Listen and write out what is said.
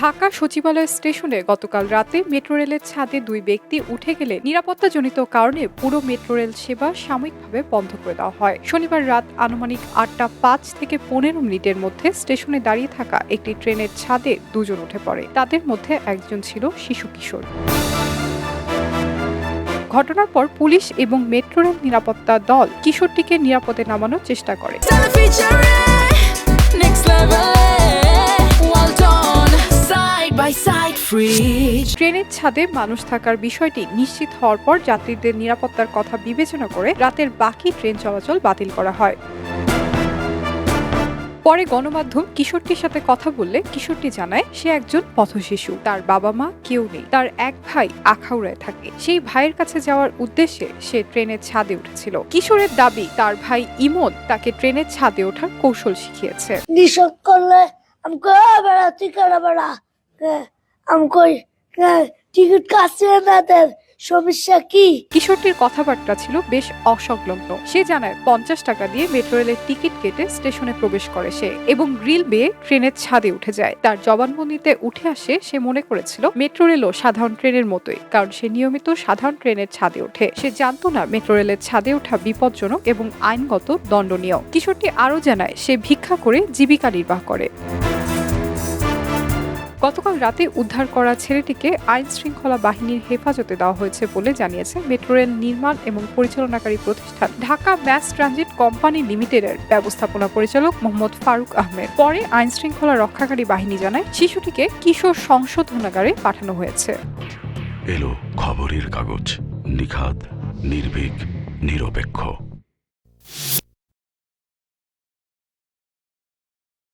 ঢাকা সচিবালয় স্টেশনে গতকাল রাতে মেট্রো রেলের ছাদে দুই ব্যক্তি উঠে গেলে নিরাপত্তাজনিত কারণে পুরো মেট্রো রেল সেবা সাময়িকভাবে বন্ধ করে দেওয়া হয়। শনিবার রাত আনুমানিক 8টা 5 থেকে 15 মিনিটের মধ্যে স্টেশনে দাঁড়িয়ে থাকা একটি ট্রেনের ছাদে দুজন উঠে পড়ে। তাদের মধ্যে একজন ছিল শিশু কিশোর। ঘটনার পর পুলিশ এবং মেট্রো রেল নিরাপত্তা দল কিশোরটিকে নিরাপদে নামানোর চেষ্টা করে। ট্রেনের ছাদে মানুষ থাকার বিষয়টি নিশ্চিত হওয়ার পর যাত্রীদের নিরাপত্তার কথা বিবেচনা করে রাতের বাকি ট্রেন চলাচল বাতিল করা হয়। পরে গণমাধ্যম কিশোরটির সাথে কথা বললে কিশোরটি জানায় সে একজন পথশিশু, তার বাবা মা কেউ নেই, তার এক ভাই আখাউড়ায় থাকে। সেই ভাইয়ের কাছে যাওয়ার উদ্দেশ্যে সে ট্রেনের ছাদে উঠেছিল। কিশোরের দাবি তার ভাই ইমন তাকে ট্রেনের ছাদে ওঠার কৌশল শিখিয়েছে। নিষেধ করলে টিকিট কাটছে না, সমস্যা কি? কিশোরটির কথাবার্তা ছিল বেশ অসংলগ্ন। সে জানায় 50 টাকা দিয়ে মেট্রো রেলের টিকিট কেটে স্টেশনে প্রবেশ করে সে এবং গ্রিল বেয়ে ট্রেনের ছাদে উঠে যায়। তার জবানবন্দিতে উঠে আসে সে মনে করেছিল মেট্রো রেলও সাধারণ ট্রেনের মতোই, কারণ সে নিয়মিত সাধারণ ট্রেনের ছাদে ওঠে। সে জানতো না মেট্রো রেলের ছাদে ওঠা বিপজ্জনক এবং আইনগত দণ্ডনীয়। কিশোরটি আরও জানায় সে ভিক্ষা করে জীবিকা নির্বাহ করে। গতকাল রাতে উদ্ধার করা ছেলেটিকে আইন শৃঙ্খলা বাহিনীর হেফাজতে দেওয়া হয়েছে বলে জানিয়েছে মেট্রো রেল নির্মাণ এবং পরিচালনাকারী প্রতিষ্ঠান ঢাকা ম্যাস ট্রানজিট কোম্পানি লিমিটেডের ব্যবস্থাপনা পরিচালক মোহাম্মদ ফারুক আহমেদ। পরে আইন শৃঙ্খলা রক্ষাকারী বাহিনী জানায় শিশুটিকে কিশোর সংশোধনাগারে পাঠানো হয়েছে। এলো খবরের কাগজ, নিখাদ, নির্ভীক, নিরপেক্ষ।